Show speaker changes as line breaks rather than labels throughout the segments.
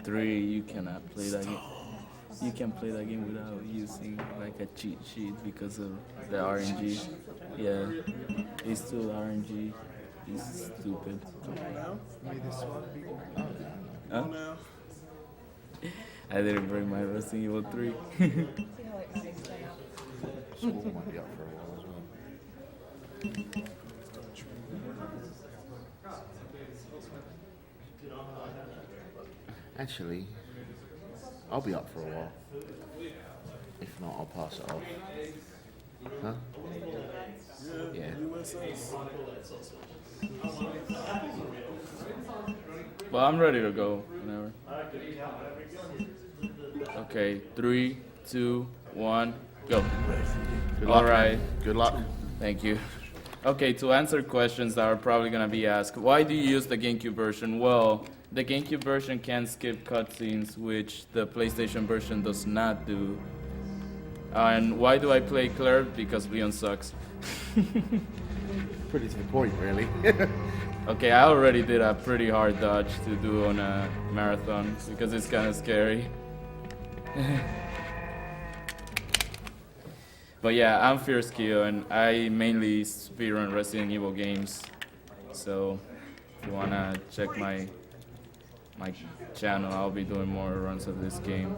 3, you cannot play that game. You can play that game without using like a cheat sheet because of the RNG. Yeah, it's too RNG. It's stupid. Huh? I didn't bring my Resident Evil 3.
School might be up for a while as well. Actually, I'll be up for a while. If not, I'll pass it off. Huh? Yeah.
Well, I'm ready to go whenever. Okay, 3, 2, 1, go.
Good
All
luck,
right.
man. Good luck.
Thank you. Okay, to answer questions that are probably going to be asked, why do you use the GameCube version? Well, the GameCube version can skip cutscenes, which the PlayStation version does not do. And why do I play Claire? Because Leon sucks.
Pretty to the point, really.
Okay, I already did a pretty hard dodge to do on a marathon because it's kind of scary. But yeah, I'm Fierce Kyo and I mainly speedrun Resident Evil games. So if you wanna check my channel, I'll be doing more runs of this game.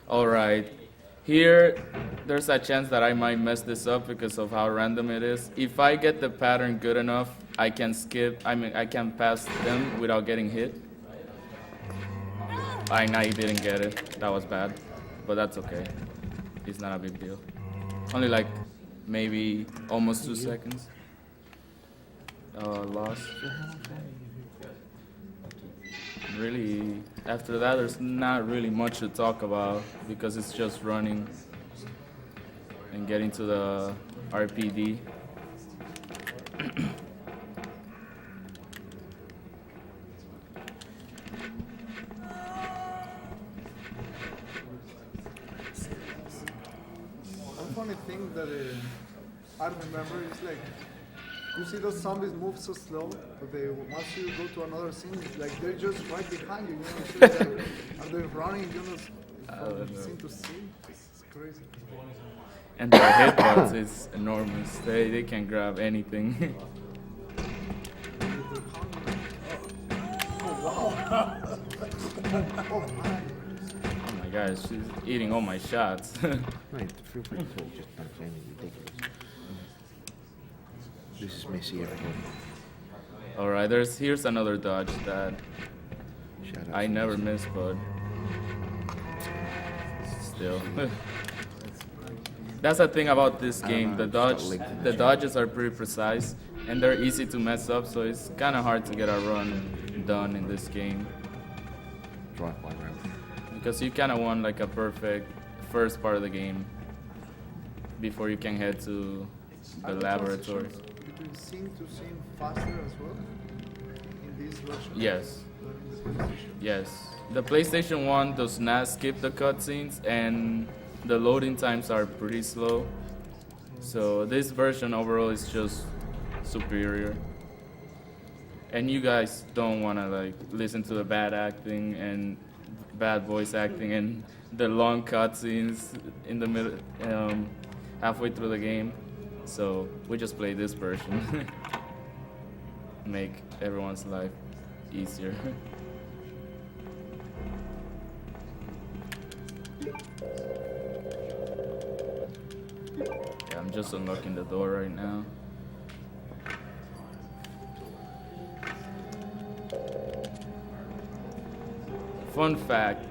Alright, here there's a chance that I might mess this up because of how random it is. If I get the pattern good enough, I can I can pass them without getting hit. I didn't get it. That was bad, but that's okay. It's not a big deal. Only like maybe almost 2 seconds. Lost. Really, after that, there's not really much to talk about because it's just running and getting to the RPD.
One funny thing that I remember is like you see those zombies move so slow, but they once you go to another scene, it's like they're just right behind you. You know, so it's like, are they running? You know, from scene to scene. It's crazy.
And their hitbox is enormous. They can grab anything.
Oh man.
Oh my gosh, she's eating all my shots.
Mate, feel free to talk, just don't say anything ridiculous. This is Missy, everybody.
Alright, here's another dodge that
Shout out
I
to
never
Missy.
miss, but still. That's the thing about this game. The dodges are pretty precise and they're easy to mess up, so it's kind of hard to get a run done in this game
Drive-by round.
because you kind of want like a perfect first part of the game before you can head to the
Are the
laboratory.
transitions between scene to scene faster as well in this version?
Yes.
In the PlayStation?
Yes. The PlayStation 1 does not skip the cutscenes and the loading times are pretty slow. So this version overall is just superior. And you guys don't want to like listen to the bad acting and bad voice acting and the long cutscenes in the middle, halfway through the game. So we just play this version. Make everyone's life easier. Yeah, I'm just unlocking the door right now. Fun fact,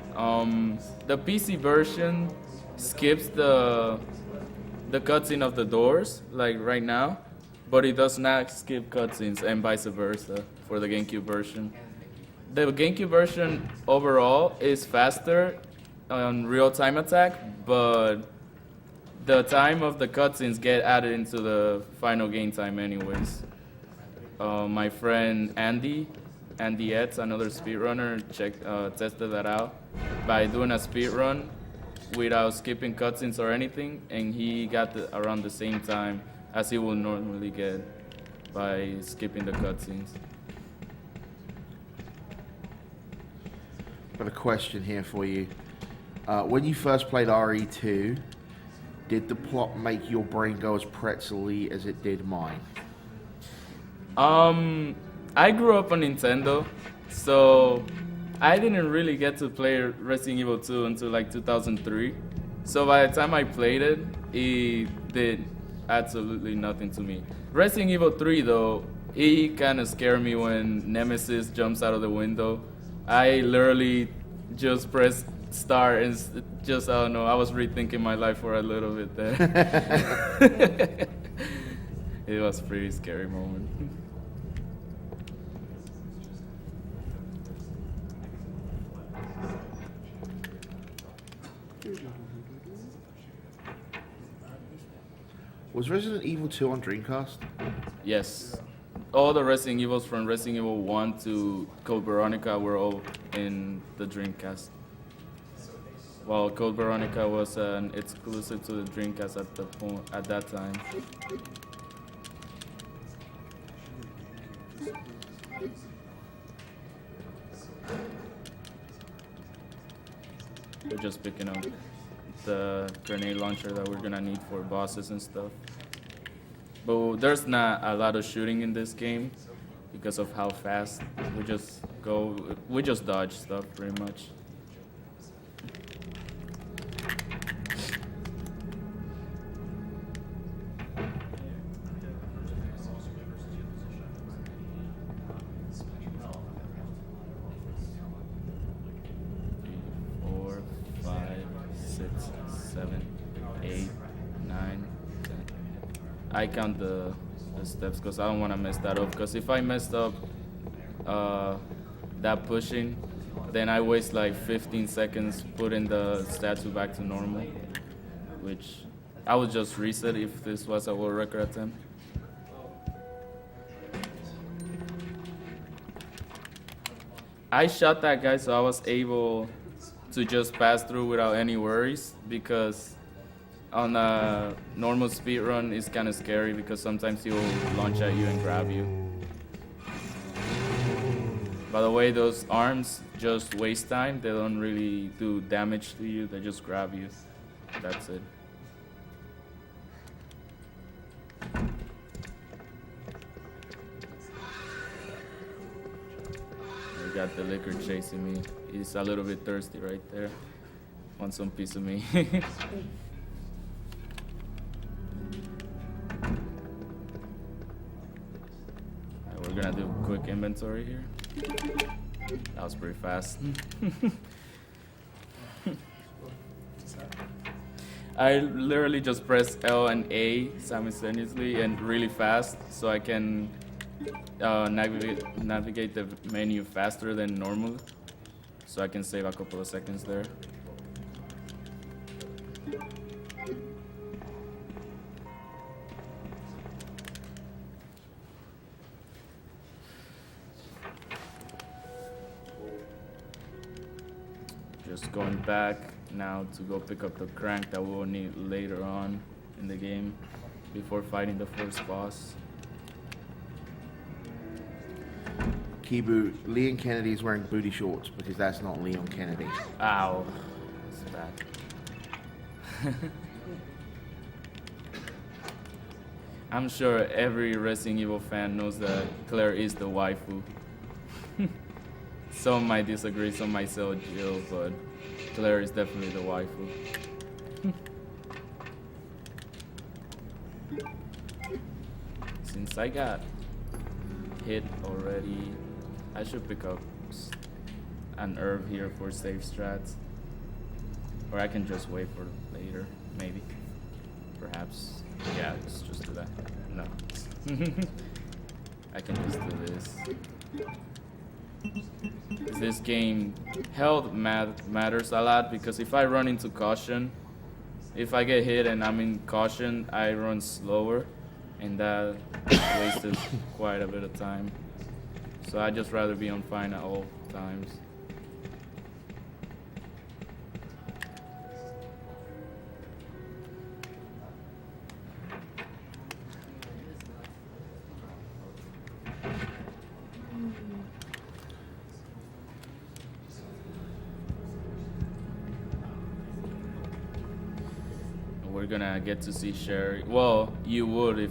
the PC version skips the cutscene of the doors, like right now, but it does not skip cutscenes and vice versa for the GameCube version. The GameCube version overall is faster on real-time attack, but the time of the cutscenes get added into the final game time anyways. My friend Andy Etz, another speedrunner, tested that out by doing a speedrun without skipping cutscenes or anything, and he got around the same time as he would normally get by skipping the cutscenes.
Got a question here for you. When you first played RE2, did the plot make your brain go as pretzel-y as it did mine?
I grew up on Nintendo, so I didn't really get to play Resident Evil 2 until like 2003. So by the time I played it, it did absolutely nothing to me. Resident Evil 3 though, it kind of scared me when Nemesis jumps out of the window. I literally just pressed start and just, I don't know, I was rethinking my life for a little bit there. It was a pretty scary moment.
Was Resident Evil 2 on Dreamcast?
Yes. All the Resident Evils from Resident Evil 1 to Code Veronica were all in the Dreamcast. While Code Veronica was an exclusive to the Dreamcast at that time. We're just picking up the grenade launcher that we're gonna need for bosses and stuff. But there's not a lot of shooting in this game because of how fast we just dodge stuff pretty much. I count the steps because I don't want to mess that up. Because if I messed up that pushing, then I waste like 15 seconds putting the statue back to normal, which I would just reset if this was a world record attempt. I shot that guy, so I was able to just pass through without any worries, because on a normal speed run, it's kind of scary because sometimes he'll launch at you and grab you. By the way, those arms just waste time. They don't really do damage to you. They just grab you. That's it. We got the liquor chasing me. He's a little bit thirsty right there. Want some piece of me. We're gonna do a quick inventory here. That was pretty fast. I literally just press L and A simultaneously and really fast, so I can navigate the menu faster than normal, so I can save a couple of seconds there. Just going back now to go pick up the crank that we'll need later on in the game before fighting the first boss.
Kibu, Leon Kennedy is wearing booty shorts because that's not Leon Kennedy.
Ow. That's bad. I'm sure every Resident Evil fan knows that Claire is the waifu. Some might disagree, some might say Jill, but Claire is definitely the waifu. Since I got hit already, I should pick up an herb here for safe strats. Or I can just wait for later, maybe. Perhaps. Yeah, let's just do that. No. I can just do this. This game, health matters a lot, because if I run into caution, if I get hit and I'm in caution, I run slower, and that wastes quite a bit of time. So I just rather be on fine at all times. we're gonna get to see Sherry. Well, you would if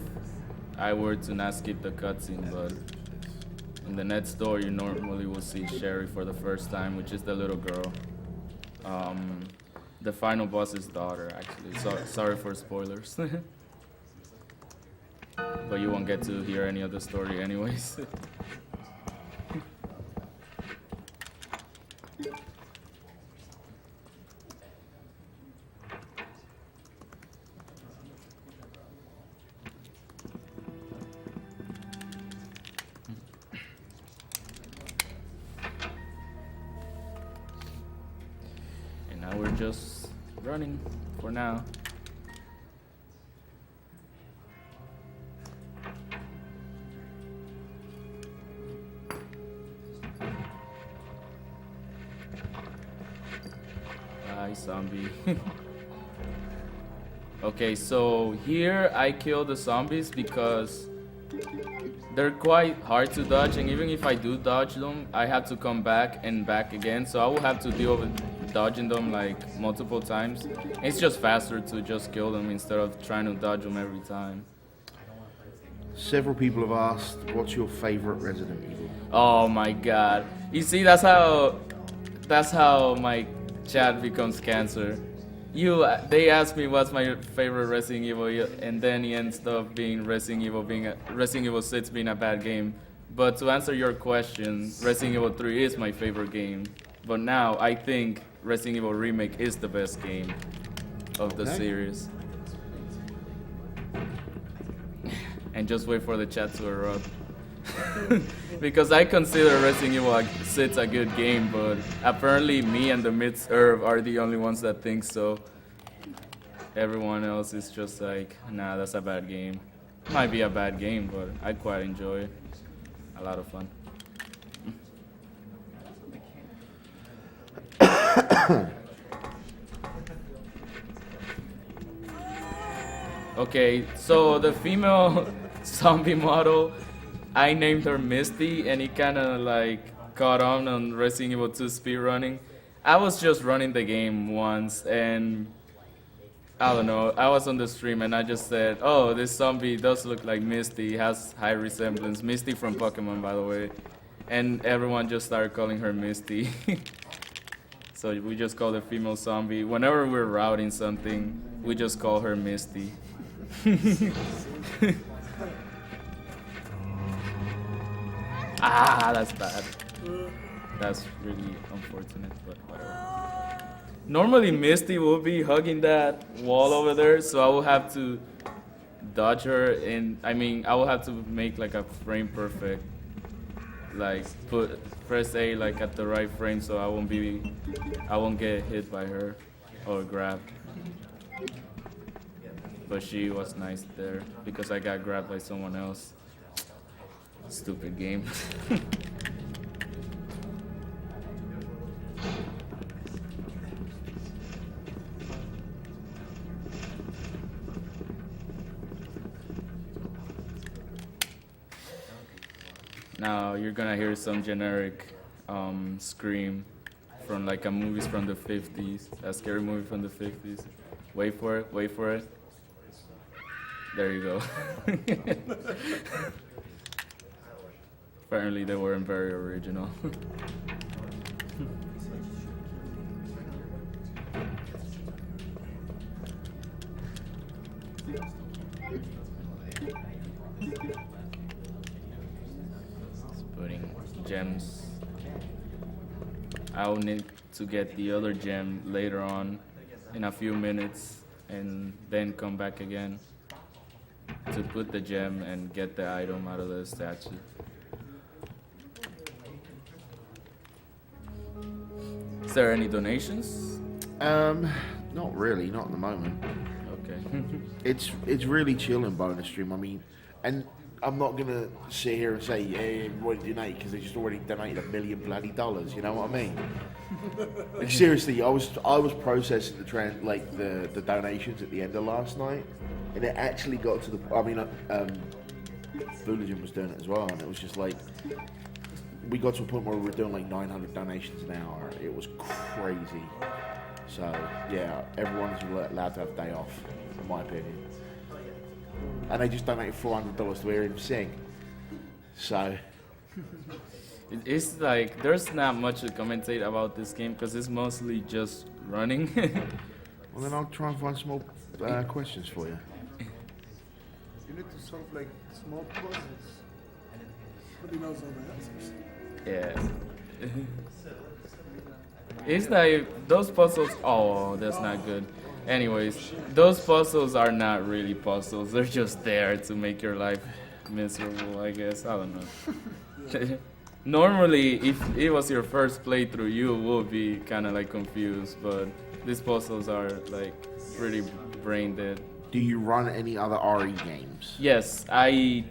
I were to not skip the cutscene, but in the next door, you normally will see Sherry for the first time, which is the little girl. The final boss's daughter, actually. So, sorry for spoilers. But you won't get to hear any of the story anyways. And now we're just running for now. Hi, zombie. Okay, so here I kill the zombies because they're quite hard to dodge, and even if I do dodge them, I have to come back and back again, so I will have to deal with dodging them like multiple times. It's just faster to just kill them instead of trying to dodge them every time.
Several people have asked, what's your favorite Resident Evil?
Oh my god. You see, that's how my chat becomes cancer. They ask me what's my favorite Resident Evil, and then it ends up being Resident Evil 6 being a bad game. But to answer your question, Resident Evil 3 is my favorite game. But now I think Resident Evil Remake is the best game of the series. And just wait for the chat to erupt. Because I consider Resident Evil 6 a good game, but apparently me and the Mids Herb are the only ones that think so. Everyone else is just like, nah, that's a bad game. Might be a bad game, but I quite enjoy it. A lot of fun. Okay, so the female zombie model, I named her Misty, and it kind of like caught on Resident Evil 2 speedrunning. I was just running the game once, and I don't know, I was on the stream and I just said, oh, this zombie does look like Misty, has high resemblance. Misty from Pokemon, by the way. And everyone just started calling her Misty. So we just call the female zombie. Whenever we're routing something, we just call her Misty. Ah, that's bad. That's really unfortunate, but whatever. Normally Misty will be hugging that wall over there, so I will have to dodge her, and I will have to make like a frame perfect, like press A like at the right frame, so I won't get hit by her or grabbed. But she was nice there because I got grabbed by someone else. Stupid game. Now you're gonna hear some generic scream from like a movies from the 50s, a scary movie from the 50s. Wait for it, wait for it. There you go. Apparently they weren't very original. Putting gems. I'll need to get the other gem later on in a few minutes and then come back again to put the gem and get the item out of the statue. Is there any donations?
Not really, not at the moment.
Okay.
It's really chill in bonus stream. I mean, and I'm not gonna sit here and say, yeah, everybody donate because they just already donated $1 million bloody dollars. You know what I mean? Like, seriously, I was processing the donations at the end of last night, and it actually got to the. Fooligan was doing it as well, and it was just like we got to a point where we were doing like 900 donations an hour. It was crazy. So yeah, everyone's allowed to have a day off, in my opinion. And they just donated $400 to hear him sing. So
It's like there's not much to commentate about this game because it's mostly just running.
well, then I'll try and find some more questions for you.
You need to solve like small puzzles.
But he knows all the answers.
Yeah. It's like those puzzles. Oh, that's not good. Anyways, those puzzles are not really puzzles. They're just there to make your life miserable, I guess. I don't know. Normally, if it was your first playthrough, you would be kind of like confused, but these puzzles are like pretty brain dead.
Do you run any other RE games?
Yes, I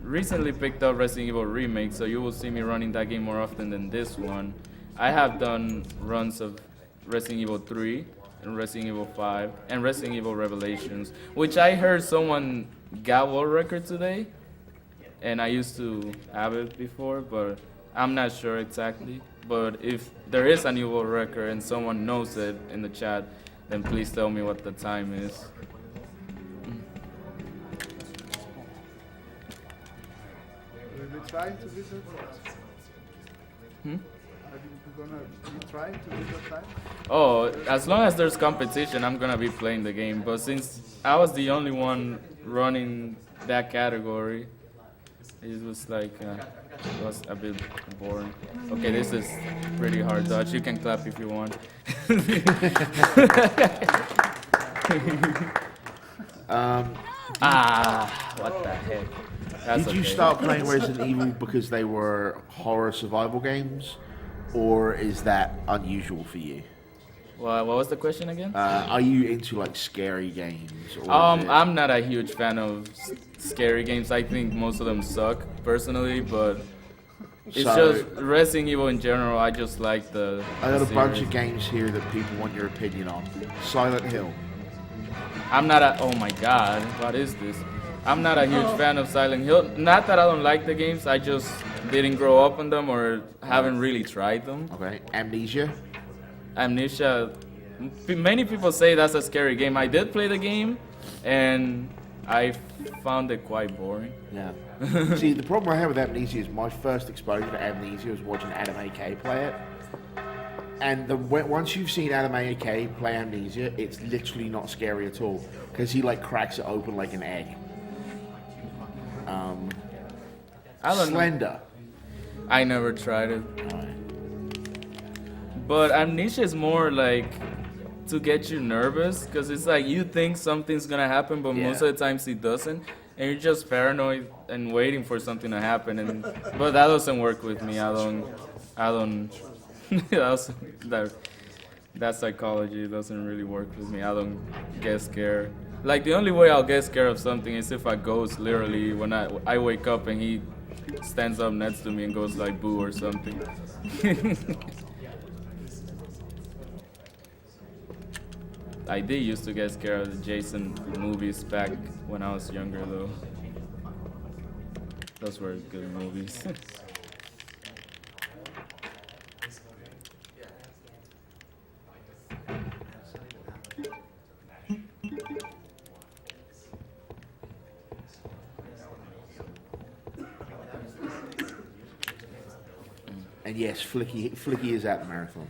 recently picked up Resident Evil Remake, so you will see me running that game more often than this one. I have done runs of Resident Evil 3 and Resident Evil 5 and Resident Evil Revelations, which I heard someone got world record today, and I used to have it before, but I'm not sure exactly. But if there is a new world record and someone knows it in the chat, then please tell me what the time is.
Will you be trying to beat that?
Hmm?
Are you gonna be trying to beat that time?
Oh, as long as there's competition, I'm gonna be playing the game. But since I was the only one running that category, it was like it was a bit boring. Okay, this is pretty hard dodge. You can clap if you want. What the heck? That's
Did you
okay.
start playing Resident Evil because they were horror survival games, or is that unusual for you?
What was the question again?
Are you into like scary games? Or is it-
I'm not a huge fan of scary games. I think most of them suck, personally, but it's
So-
just Resident Evil in general. I just like the.
I got a bunch
series.
of games here that people want your opinion on. Silent Hill.
I'm not a. Oh my god, what is this? I'm not a huge fan of Silent Hill. Not that I don't like the games, I just didn't grow up on them or haven't really tried them.
Okay. Amnesia.
Amnesia. Many people say that's a scary game. I did play the game, and I found it quite boring.
Yeah. See, the problem I have with Amnesia is my first exposure to Amnesia was watching Adam AK play it. And once you've seen Adam AK play Amnesia, it's literally not scary at all. Because he like cracks it open like an egg.
I don't know.
Slender.
I never tried it.
Alright.
But Amnesia is more like to get you nervous because it's like you think something's gonna happen, but most
Yeah.
of the times it doesn't, and you're just paranoid and waiting for something to happen. And but that doesn't work with me. I don't. That psychology doesn't really work with me. I don't get scared. Like the only way I'll get scared of something is if a ghost literally when I wake up and he stands up next to me and goes like boo or something. I did used to get scared of the Jason movies back when I was younger though. Those were good movies.
And yes, Flicky is at the marathon.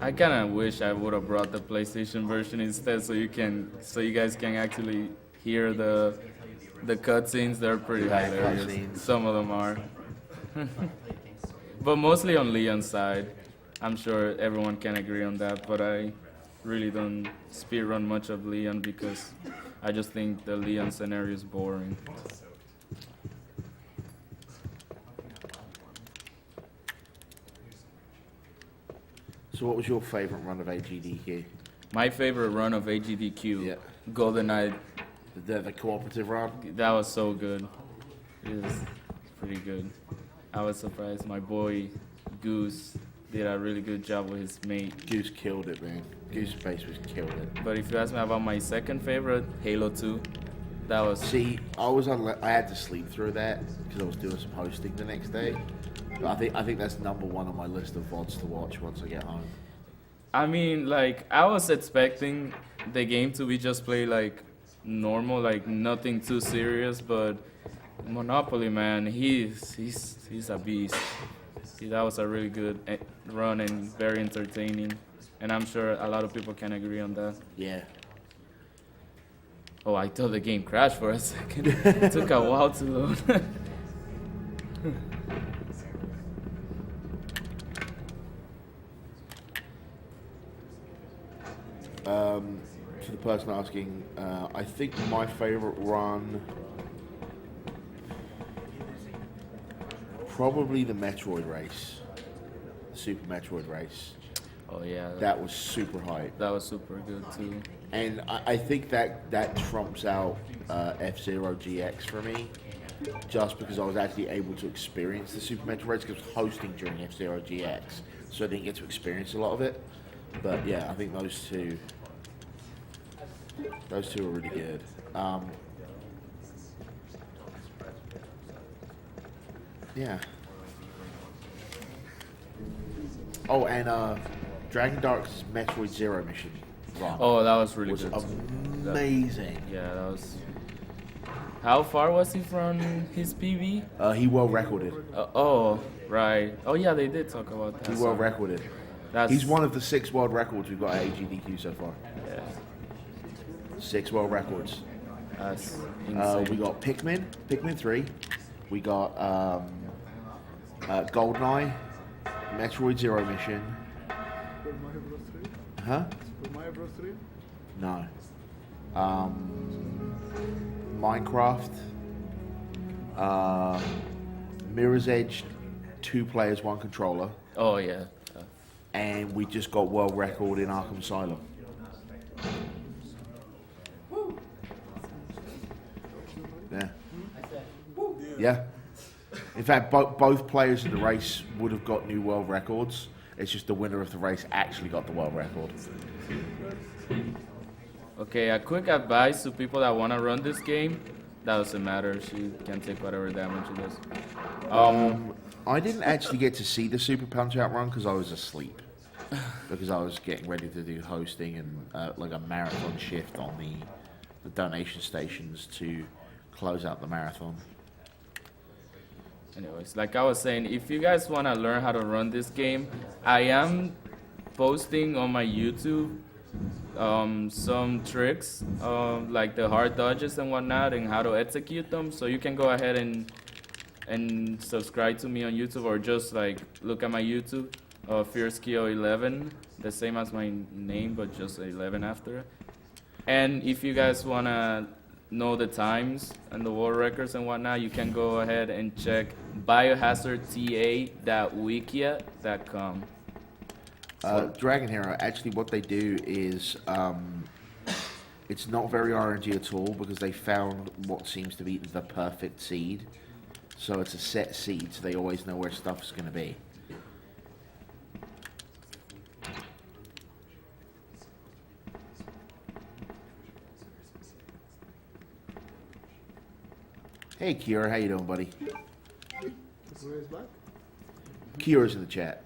I kind of wish I would have brought the PlayStation version instead, so you guys can actually hear the cutscenes. They're pretty
Yeah,
hilarious.
cutscenes.
Some of them are, but mostly on Leon's side. I'm sure everyone can agree on that, but I really don't speedrun much of Leon because I just think the Leon scenario is boring.
So what was your favourite run of AGDQ?
My favorite run of AGDQ,
Yeah.
GoldenEye.
The cooperative run?
That was so good. It was pretty good. I was surprised. My boy Goose did a really good job with his mate.
Goose killed it, man. Goose Space was killed it.
But if you ask me about my second favorite, Halo 2. That was
See, I had to sleep through that because I was doing some hosting the next day. But I think that's number one on my list of VODs to watch once I get home.
I mean, like, I was expecting the game to be just play like normal, like nothing too serious, but Monopoly, man, he's a beast. That was a really good run and very entertaining, and I'm sure a lot of people can agree on that.
Yeah.
Oh, I thought the game crashed for a second. It took a while to load.
To the person asking, I think my favorite run, probably the Metroid race, the Super Metroid race.
Oh yeah,
That was super hype.
that was super good too.
And I think that trumps out F-Zero GX for me, just because I was actually able to experience the Super Metroid race, because I was hosting during F-Zero GX, so I didn't get to experience a lot of it. But yeah, I think those two are really good. Yeah. Oh, and Dragon Dark's Metroid Zero mission run
Oh, that was really
was
good.
amazing.
Yeah, that was. How far was he from his PB?
He world recorded.
Oh, right. Oh yeah, they did talk about that.
He
so
world recorded.
That's,
He's one of the 6 world records we've got at AGDQ so far.
Yeah,
6 world records.
that's
We
insane.
got Pikmin 3. We got GoldenEye, Metroid Zero mission.
Super Mario Bros. 3?
Huh?
Super Mario Bros. 3?
No. Minecraft. Mirror's Edge, 2 players, 1 controller.
Oh yeah.
And we just got world record in Arkham Asylum. Yeah. Yeah. In fact, both players in the race would have got new world records. It's just the winner of the race actually got the world record.
Okay, a quick advice to people that want to run this game. That doesn't matter. She can take whatever damage she does.
I didn't actually get to see the Super Punch Out run because I was asleep. Because I was getting ready to do hosting and like a marathon shift on the donation stations to close out the marathon.
Anyways, like I was saying, if you guys want to learn how to run this game, I am posting on my YouTube some tricks, like the hard dodges and whatnot, and how to execute them. So you can go ahead and subscribe to me on YouTube, or just like look at my YouTube, FierceKeo11, the same as my name, but just 11 after. And if you guys want to know the times and the world records and whatnot, you can go ahead and check biohazardta.wikia.com.
Dragon Hero, actually what they do is, it's not very RNG at all, because they found what seems to be the perfect seed. So it's a set seed, so they always know where stuff's going to be. Hey Kiora, how you doing, buddy?
Where is back?
Kiora's in the chat.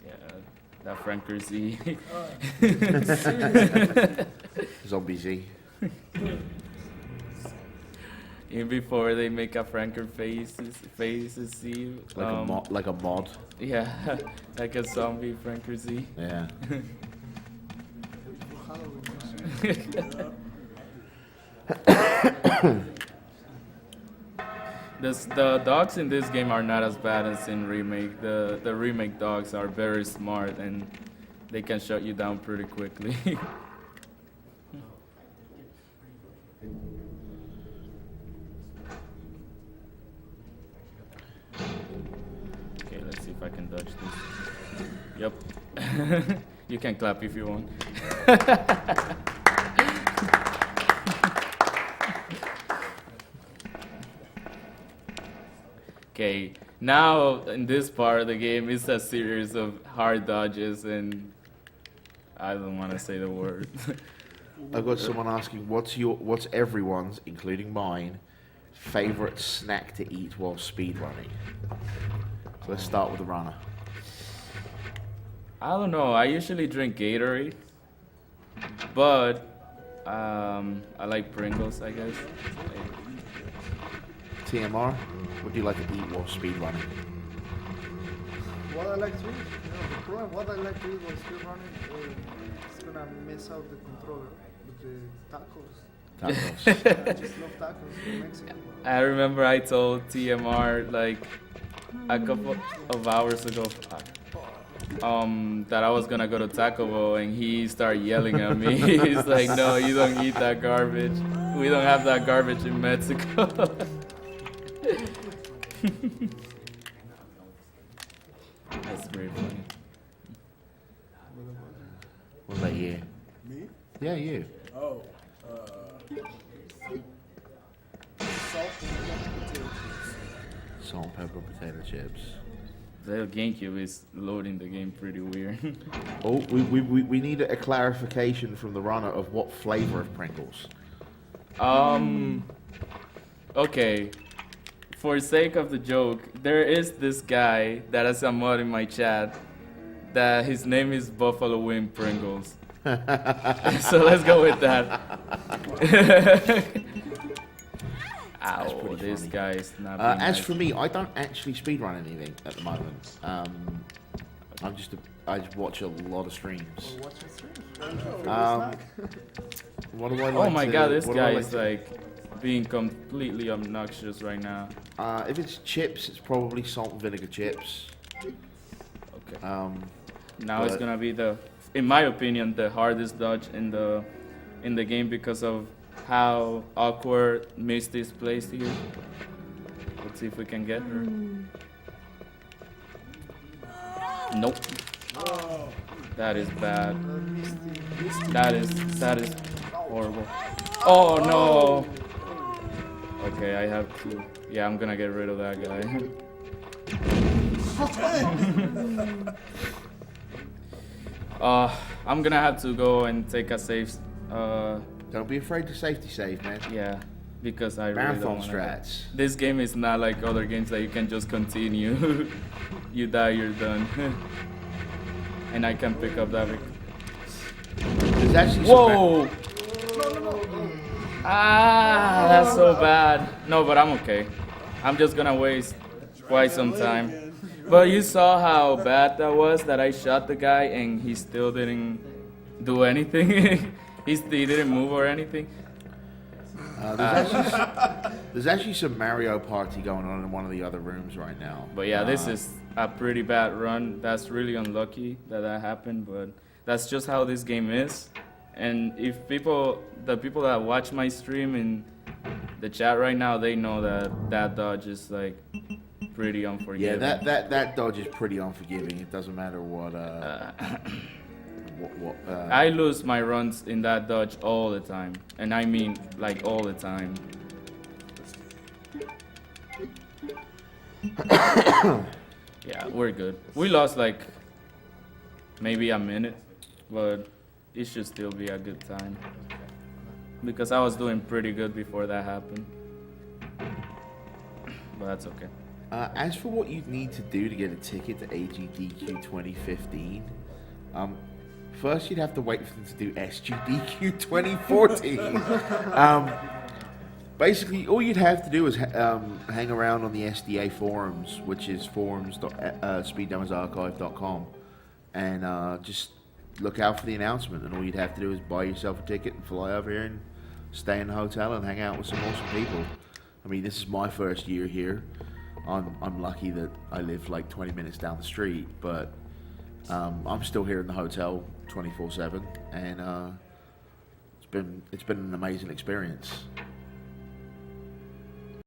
Yeah, that Franker Z.
Zombie Z.
Even before they make a Franker faces Z.
Like a mod.
Yeah, like a zombie Franker Z.
Yeah.
The dogs in this game are not as bad as in remake. The remake dogs are very smart and they can shut you down pretty quickly. Okay, let's see if I can dodge this. Yep. You can clap if you want. Okay, now in this part of the game, it's a series of hard dodges, and I don't want to say the word.
I've got someone asking, what's everyone's, including mine, favorite snack to eat while speedrunning? So let's start with the runner.
I don't know. I usually drink Gatorade, but I like Pringles, I guess.
TMR, what do you like to eat while speedrunning?
What I like to eat, the problem, what I like to eat while speed running, it's gonna mess out the controller with the tacos.
Tacos.
I just love tacos in Mexico.
I remember I told TMR like a couple of hours ago that I was gonna go to Taco Bell, and he started yelling at me. He's like, "No, you don't eat that garbage. We don't have that garbage in Mexico." That's very funny.
What about you?
Me?
Yeah, you.
Oh. Salt and potato chips.
Salt and pepper potato chips.
The GameCube is loading the game pretty weird.
Oh, we need a clarification from the runner of what flavor of Pringles.
Okay. For sake of the joke, there is this guy that has a mod in my chat that his name is Buffalo Wing Pringles. So let's go with that. Ow, this
funny.
guy is not.
As
nice.
for me, I don't actually speedrun anything at the moment. I just watch a lot of streams.
Or watching streams. That's your favorite
Um,
snack.
What do I like
Oh my
to-
god, this
what do I
guy
like
is
to-
like being completely obnoxious right now.
If it's chips, it's probably salt and vinegar chips.
Okay. Now it's
but-
gonna be in my opinion, the hardest dodge in the game because of how awkward Misty is placed here. Let's see if we can get her. Nope. That is bad. That is horrible. Oh no. Okay, I have to. Yeah, I'm gonna get rid of that guy. I'm gonna have to go and take a safe.
Don't be afraid to safety save, man.
Yeah, because I really don't
Marathon
wanna
strats.
This game is not like other games that you can just continue. You die, you're done. And I can pick up that.
There's actually
Whoa! Ah, that's so bad. No, but I'm okay. I'm just gonna waste quite some time. But you saw how bad that was, that I shot the guy and he still didn't do anything. he didn't move or anything.
There's actually some Mario Party going on in one of the other rooms right now.
But yeah, this is a pretty bad run. That's really unlucky that happened, but that's just how this game is. And if the people that watch my stream in the chat right now, they know that dodge is like pretty
Yeah,
unforgiving.
that dodge is pretty unforgiving. It doesn't matter what.
I lose my runs in that dodge all the time, and I mean like all the time. Yeah, we're good. We lost like maybe a minute, but it should still be a good time because I was doing pretty good before that happened. But that's okay.
As for what you need to do to get a ticket to AGDQ 2015, first you'd have to wait for them to do SGDQ 2014. Basically, all you'd have to do is hang around on the SDA forums, which is forums.speeddemorsarchive.com, and just look out for the announcement. And all you'd have to do is buy yourself a ticket and fly over here and stay in the hotel and hang out with some awesome people. I mean, this is my first year here. I'm lucky that I live like 20 minutes down the street, but I'm still here in the hotel 24/7, and it's been an amazing experience.